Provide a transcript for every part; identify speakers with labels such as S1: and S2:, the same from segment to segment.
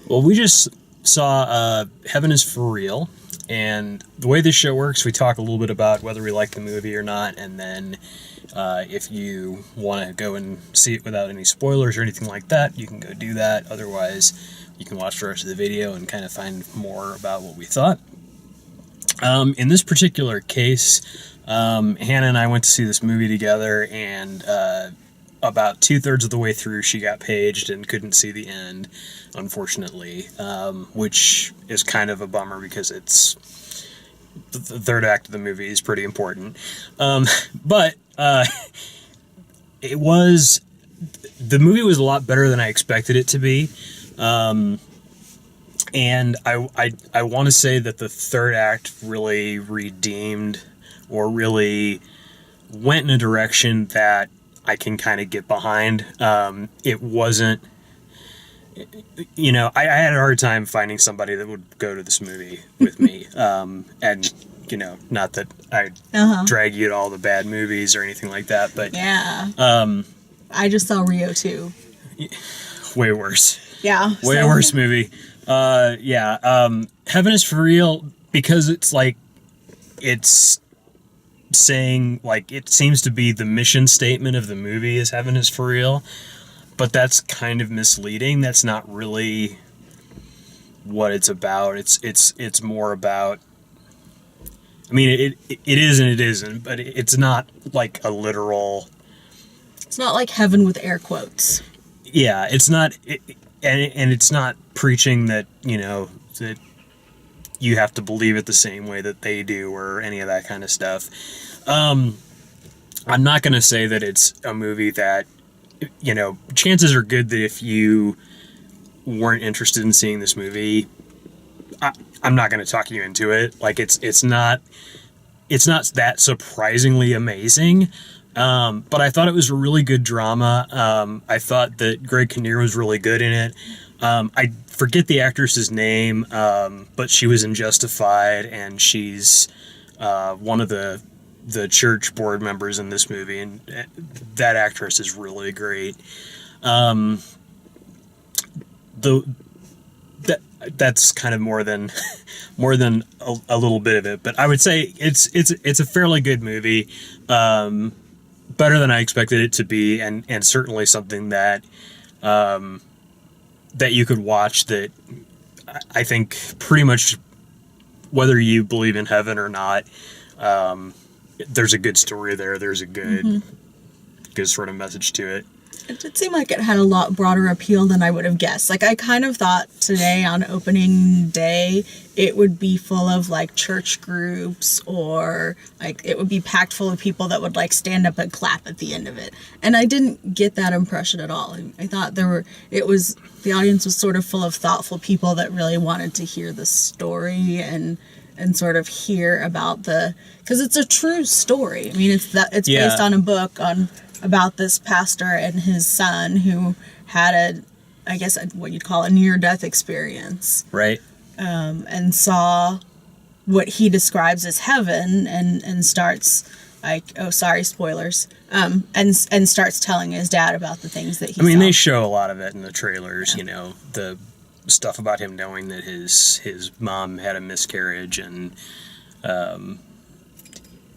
S1: Well, we just saw Heaven is for Real, and the way this show works, we talk a little bit about whether we like the movie or not, and then if you want to go and see it without any spoilers or anything like that, you can go do that. Otherwise, you can watch the rest of the video and kind of find more about what we thought. In this particular case, Hannah and I went to see this movie together, and about 2/3 of the way through, she got paged and couldn't see the end, unfortunately, which is kind of a bummer because it's the third act of the movie is pretty important. But it was the movie was a lot better than I expected it to be. And I want to say that the third act really redeemed or really went in a direction that I can kind of get behind. It wasn't, I had a hard time finding somebody that would go to this movie with me. And, not that I drag you to all the bad movies or anything like that, but
S2: yeah. I just saw Rio 2.
S1: Way worse.
S2: Yeah.
S1: Way worse movie. Heaven is for Real, because it's saying, it seems to be the mission statement of the movie is Heaven is for Real, but that's kind of misleading. That's not really what it's about. It's more about, it is and it isn't, but it's not like a literal...
S2: It's not like heaven with air quotes.
S1: Yeah, it's not... And it's not preaching that, that you have to believe it the same way that they do or any of that kind of stuff. I'm not going to say that it's a movie that, chances are good that if you weren't interested in seeing this movie, I'm not going to talk you into it. It's not that surprisingly amazing. But I thought it was a really good drama. I thought that Greg Kinnear was really good in it. I forget the actress's name, but she was in Justified, and she's one of the church board members in this movie, and that actress is really great. That's kind of more than a little bit of it, but I would say it's a fairly good movie. Better than I expected it to be, and certainly something that that you could watch, that I think pretty much whether you believe in heaven or not, there's a good story there. There's a good sort of message to it.
S2: It did seem like it had a lot broader appeal than I would have guessed. I kind of thought today on opening day it would be full of
S1: church
S2: church groups, or it would be packed full of people that would stand up and clap at the end of it. And I didn't get that impression at all. I thought the audience was sort of full of thoughtful people that really wanted to hear the story and sort of hear about because it's a true story. It's based on a book about this pastor and his son who had what you'd call a near-death experience.
S1: Right.
S2: And saw what he describes as heaven and starts spoilers. And starts telling his dad about the things that he saw.
S1: They show a lot of it in the trailers, the stuff about him knowing that his mom had a miscarriage, and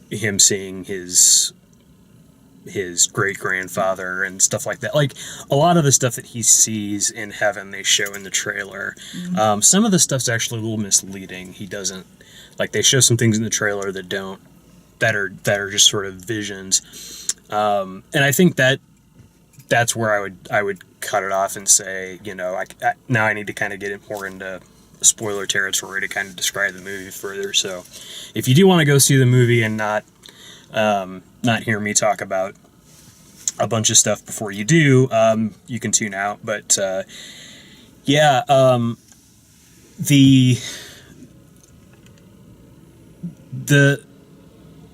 S1: him seeing his great-grandfather and stuff like that. A lot of the stuff that he sees in heaven, they show in the trailer. Mm-hmm. Some of the stuff's actually a little misleading. He doesn't... they show some things in the trailer that are just sort of visions. And I think that's where I would cut it off and say, now I need to kind of get it more into spoiler territory to kind of describe the movie further. So if you do want to go see the movie and not hear me talk about a bunch of stuff before you do, you can tune out. But the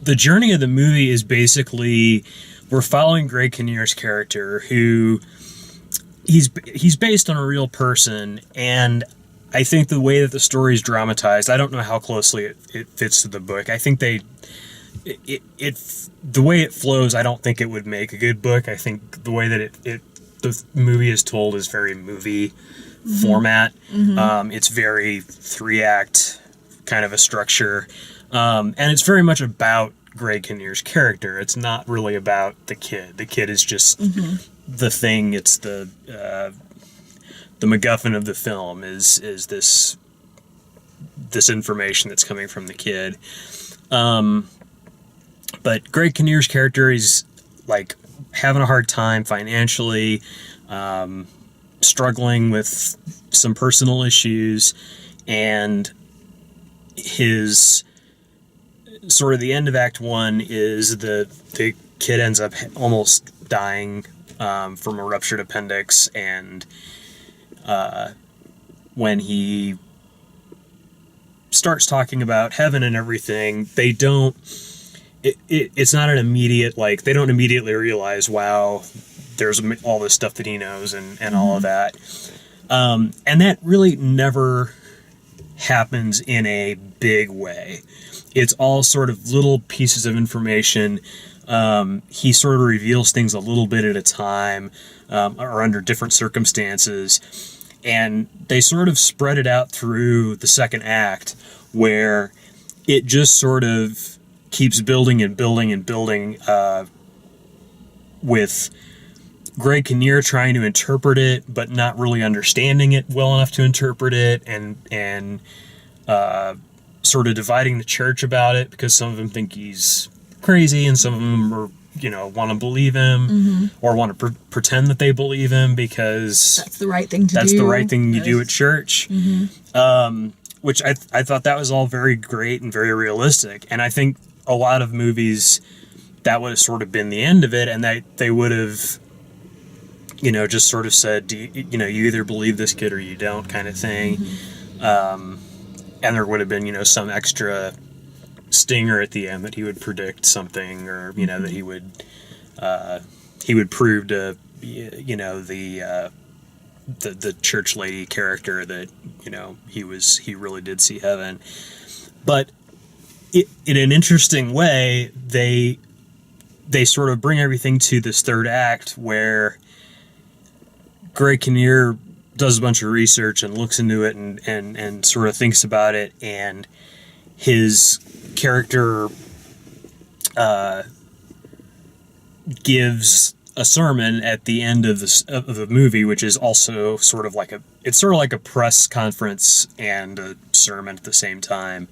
S1: journey of the movie is basically we're following Greg Kinnear's character, who he's based on a real person, and I think the way that the story is dramatized, I don't know how closely it fits to the book. I think the way it flows, I don't think it would make a good book. I think the way that the movie is told is very movie format. It's very 3-act kind of a structure. And it's very much about Greg Kinnear's character. It's not really about the kid. The kid is just the thing. It's the MacGuffin of the film is this information that's coming from the kid. But Greg Kinnear's character is like having a hard time financially, struggling with some personal issues, and his sort of the end of Act 1 is the kid ends up almost dying from a ruptured appendix, and when he starts talking about heaven and everything, they don't. It's not an immediate, like, they don't immediately realize, wow, there's all this stuff that he knows and all of that. And that really never happens in a big way. It's all sort of little pieces of information. He sort of reveals things a little bit at a time, or under different circumstances. And they sort of spread it out through the second act, where it just sort of keeps building and building and building, with Greg Kinnear trying to interpret it, but not really understanding it well enough to interpret it, and sort of dividing the church about it, because some of them think he's crazy, and some of them are, want to believe him, or want to pretend that they believe him because
S2: that's the right thing to do.
S1: That's the right thing you do at church. Which I thought that was all very great and very realistic. And I think a lot of movies, that would have sort of been the end of it, and they would have, just sort of said, you either believe this kid or you don't, kind of thing. And there would have been, some extra stinger at the end that he would predict something, or, that he would prove to, the church lady character that, he really did see heaven. But in an interesting way, they sort of bring everything to this third act, where Greg Kinnear does a bunch of research and looks into it and sort of thinks about it, and his character gives a sermon at the end of the movie, which is also sort of like a press conference and a sermon at the same time.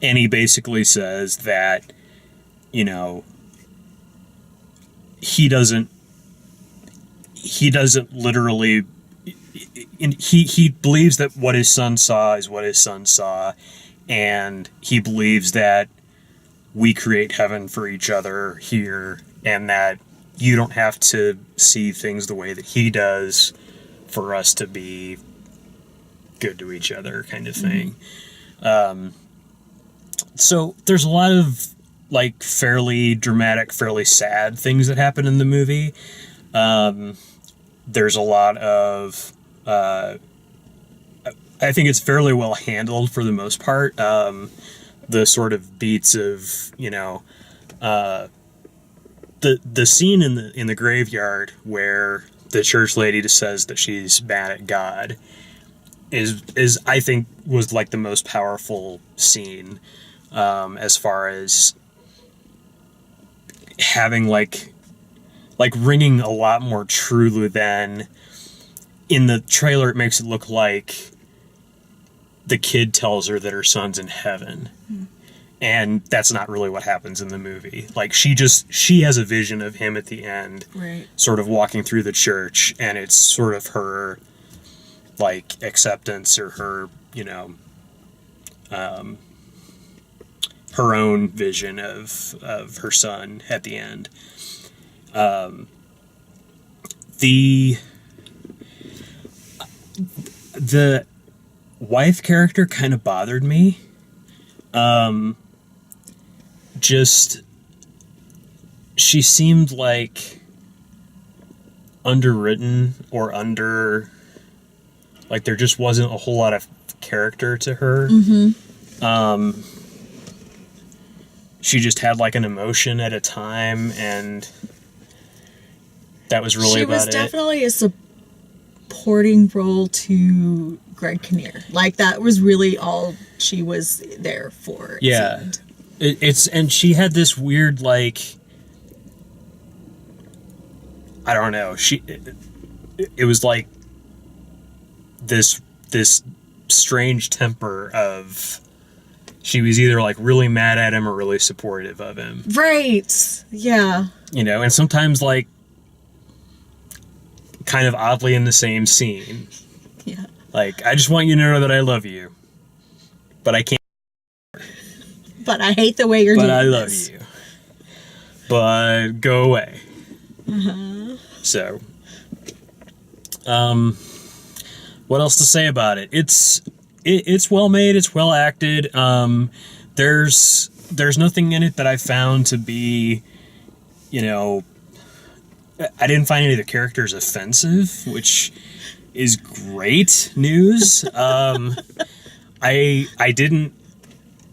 S1: And he basically says that, he doesn't literally, he believes that what his son saw is what his son saw, and he believes that we create heaven for each other here, and that you don't have to see things the way that he does for us to be good to each other, kind of thing. So there's a lot of like fairly dramatic, fairly sad things that happen in the movie. There's a lot of, I think it's fairly well handled for the most part. The sort of beats of, the scene in the graveyard where the church lady just says that she's mad at God is I think was like the most powerful scene, as far as having like ringing a lot more truly than in the trailer. It makes it look like the kid tells her that her son's in heaven. And that's not really what happens in the movie. Like, she has a vision of him at the end,
S2: right, sort
S1: of walking through the church, and it's sort of her, like, acceptance, or her, her own vision of her son at the end. The wife character kind of bothered me. She seemed like underwritten, or like there just wasn't a whole lot of character to her. She just had like an emotion at a time, and that was really about it. She was
S2: definitely a supporting role to Greg Kinnear. Like, that was really all she was there for.
S1: Yeah.
S2: seemed.
S1: And she had this weird, like, I don't know. It was like this strange temper of, she was either like really mad at him or really supportive of him.
S2: Right. Yeah.
S1: You know, and sometimes like kind of oddly in the same scene.
S2: Yeah.
S1: Like, I just want you to know that I love you, but I can't.
S2: But I hate the way you're doing
S1: But I love
S2: this.
S1: you. But go away.
S2: Uh-huh.
S1: So, what else to say about it? It's well made. It's well acted. There's nothing in it that I found to be, you know, I didn't find any of the characters offensive, which is great news. I didn't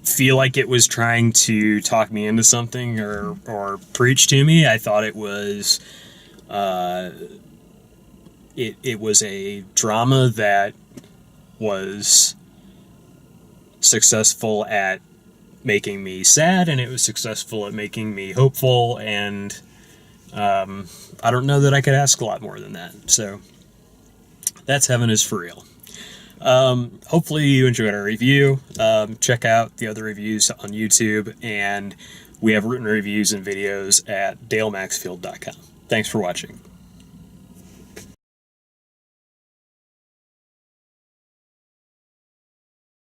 S1: feel like it was trying to talk me into something or preach to me. I thought it was it was a drama that was successful at making me sad, and it was successful at making me hopeful, and I don't know that I could ask a lot more than that. So that's Heaven is for Real. Hopefully you enjoyed our review. Check out the other reviews on YouTube, and we have written reviews and videos at dalemaxfield.com. Thanks for watching.